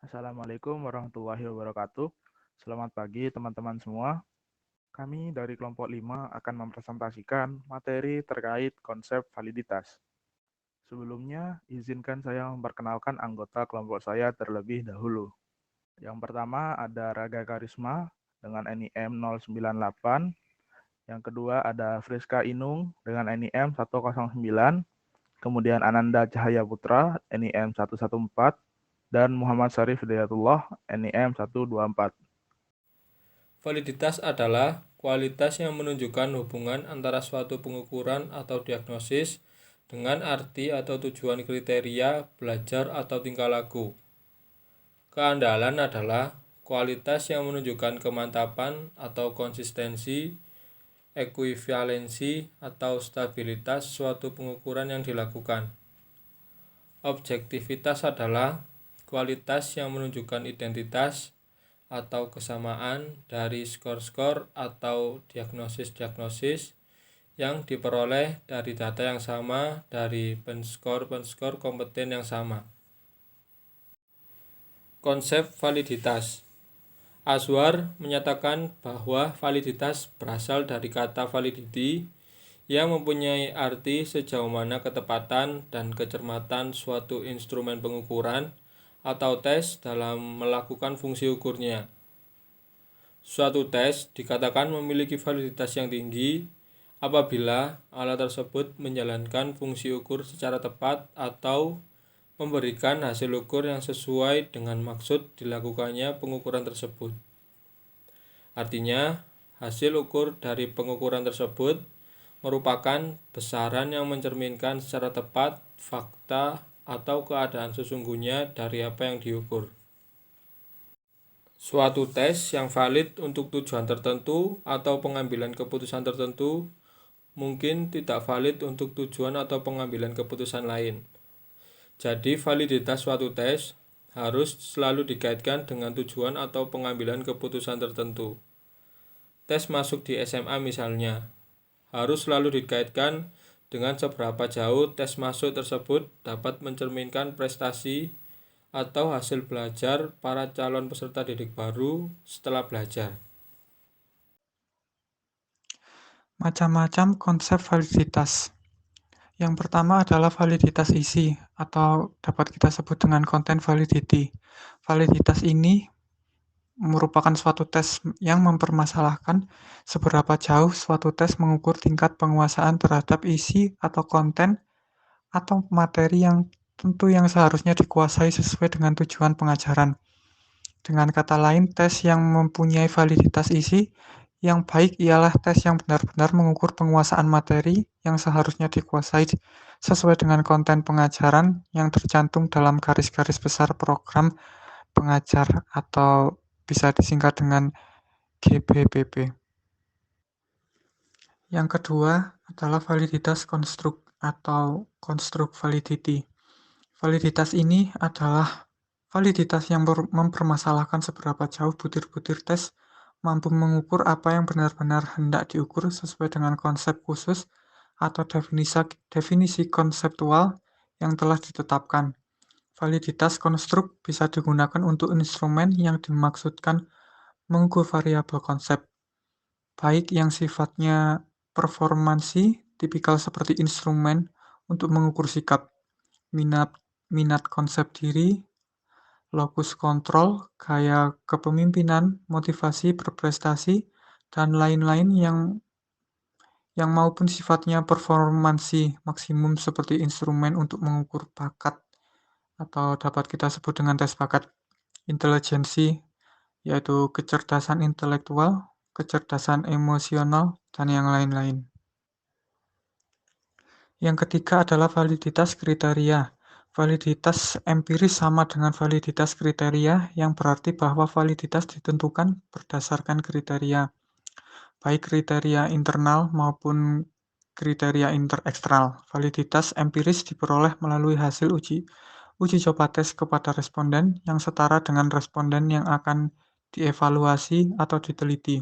Assalamualaikum warahmatullahi wabarakatuh. Selamat pagi teman-teman semua. Kami dari kelompok 5 akan mempresentasikan materi terkait konsep validitas. Sebelumnya, izinkan saya memperkenalkan anggota kelompok saya terlebih dahulu. Yang pertama ada Raga Karisma dengan NIM 098. Yang kedua ada Friska Inung dengan NIM 109. Kemudian Ananda Cahaya Putra NIM 114. Dan Muhammad Syarif Hidayatullah NIM 124. Validitas adalah kualitas yang menunjukkan hubungan antara suatu pengukuran atau diagnosis dengan arti atau tujuan kriteria, belajar, atau tingkah laku. Keandalan adalah kualitas yang menunjukkan kemantapan atau konsistensi, ekuivalensi, atau stabilitas suatu pengukuran yang dilakukan. Objektivitas adalah kualitas yang menunjukkan identitas atau kesamaan dari skor-skor atau diagnosis-diagnosis yang diperoleh dari data yang sama dari penskor kompeten yang sama. Konsep validitas. Azwar menyatakan bahwa validitas berasal dari kata validity yang mempunyai arti sejauh mana ketepatan dan kecermatan suatu instrumen pengukuran atau tes dalam melakukan fungsi ukurnya. Suatu tes dikatakan memiliki validitas yang tinggi apabila alat tersebut menjalankan fungsi ukur secara tepat atau memberikan hasil ukur yang sesuai dengan maksud dilakukannya pengukuran tersebut. Artinya, hasil ukur dari pengukuran tersebut merupakan besaran yang mencerminkan secara tepat fakta atau keadaan sesungguhnya dari apa yang diukur. Suatu tes yang valid untuk tujuan tertentu atau pengambilan keputusan tertentu mungkin tidak valid untuk tujuan atau pengambilan keputusan lain. Jadi, validitas suatu tes harus selalu dikaitkan dengan tujuan atau pengambilan keputusan tertentu. Tes masuk di SMA misalnya, harus selalu dikaitkan dengan seberapa jauh tes masuk tersebut dapat mencerminkan prestasi atau hasil belajar para calon peserta didik baru setelah belajar. Macam-macam konsep validitas. Yang pertama adalah validitas isi atau dapat kita sebut dengan content validity. Validitas ini merupakan suatu tes yang mempermasalahkan seberapa jauh suatu tes mengukur tingkat penguasaan terhadap isi atau konten atau materi yang tentu yang seharusnya dikuasai sesuai dengan tujuan pengajaran. Dengan kata lain, tes yang mempunyai validitas isi yang baik ialah tes yang benar-benar mengukur penguasaan materi yang seharusnya dikuasai sesuai dengan konten pengajaran yang tercantum dalam garis-garis besar program pengajar atau bisa disingkat dengan GBBP. Yang kedua adalah validitas konstruk atau konstruk validity. Validitas ini adalah validitas yang mempermasalahkan seberapa jauh butir-butir tes mampu mengukur apa yang benar-benar hendak diukur sesuai dengan konsep khusus atau definisi konseptual yang telah ditetapkan. Validitas konstruk bisa digunakan untuk instrumen yang dimaksudkan mengukur variabel konsep, baik yang sifatnya performansi, tipikal seperti instrumen untuk mengukur sikap, minat konsep diri, locus kontrol, gaya kepemimpinan, motivasi berprestasi, dan lain-lain yang maupun sifatnya performansi maksimum seperti instrumen untuk mengukur bakat atau dapat kita sebut dengan tes bakat, intelijensi, yaitu kecerdasan intelektual, kecerdasan emosional, dan yang lain-lain. Yang ketiga adalah validitas kriteria. Validitas empiris sama dengan validitas kriteria yang berarti bahwa validitas ditentukan berdasarkan kriteria, baik kriteria internal maupun kriteria eksternal. Validitas empiris diperoleh melalui hasil uji coba tes kepada responden yang setara dengan responden yang akan dievaluasi atau diteliti.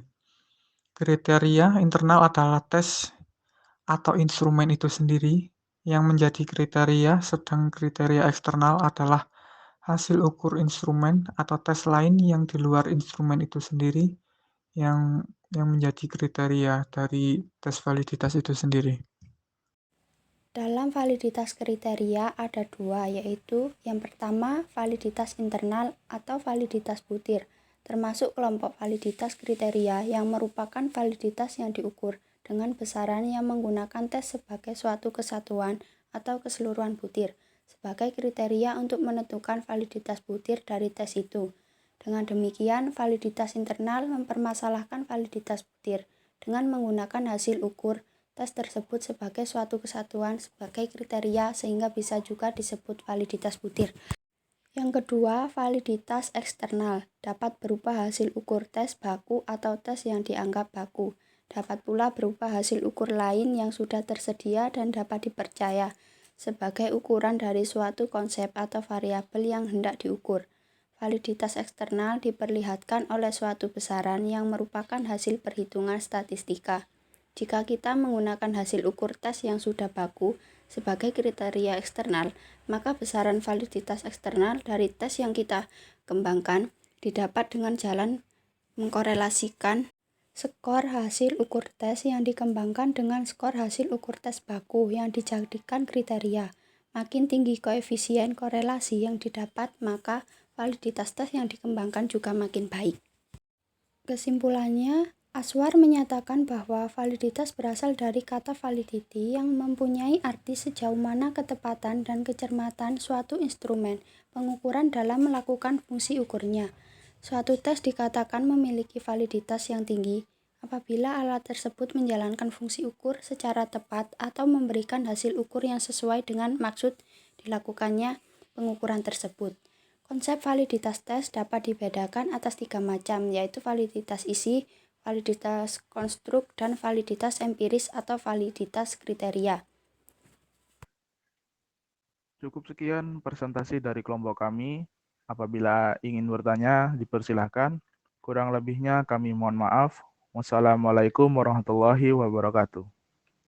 Kriteria internal adalah tes atau instrumen itu sendiri yang menjadi kriteria, sedang kriteria eksternal adalah hasil ukur instrumen atau tes lain yang di luar instrumen itu sendiri yang menjadi kriteria dari tes validitas itu sendiri. Dalam validitas kriteria ada dua, yaitu yang pertama validitas internal atau validitas butir, termasuk kelompok validitas kriteria yang merupakan validitas yang diukur dengan besaran yang menggunakan tes sebagai suatu kesatuan atau keseluruhan butir, sebagai kriteria untuk menentukan validitas butir dari tes itu. Dengan demikian, validitas internal mempermasalahkan validitas butir dengan menggunakan hasil ukur tes tersebut sebagai suatu kesatuan sebagai kriteria sehingga bisa juga disebut validitas butir. Yang kedua, validitas eksternal dapat berupa hasil ukur tes baku atau tes yang dianggap baku. Dapat pula berupa hasil ukur lain yang sudah tersedia dan dapat dipercaya sebagai ukuran dari suatu konsep atau variabel yang hendak diukur. Validitas eksternal diperlihatkan oleh suatu besaran yang merupakan hasil perhitungan statistika. Jika kita menggunakan hasil ukur tes yang sudah baku sebagai kriteria eksternal, maka besaran validitas eksternal dari tes yang kita kembangkan didapat dengan jalan mengkorelasikan skor hasil ukur tes yang dikembangkan dengan skor hasil ukur tes baku yang dijadikan kriteria. Makin tinggi koefisien korelasi yang didapat, maka validitas tes yang dikembangkan juga makin baik. Kesimpulannya, Aswar menyatakan bahwa validitas berasal dari kata validity yang mempunyai arti sejauh mana ketepatan dan kecermatan suatu instrumen pengukuran dalam melakukan fungsi ukurnya. Suatu tes dikatakan memiliki validitas yang tinggi apabila alat tersebut menjalankan fungsi ukur secara tepat atau memberikan hasil ukur yang sesuai dengan maksud dilakukannya pengukuran tersebut. Konsep validitas tes dapat dibedakan atas 3 macam, yaitu validitas isi, validitas konstruk, dan validitas empiris atau validitas kriteria. Cukup sekian presentasi dari kelompok kami. Apabila ingin bertanya, dipersilahkan. Kurang lebihnya kami mohon maaf. Wassalamualaikum warahmatullahi wabarakatuh.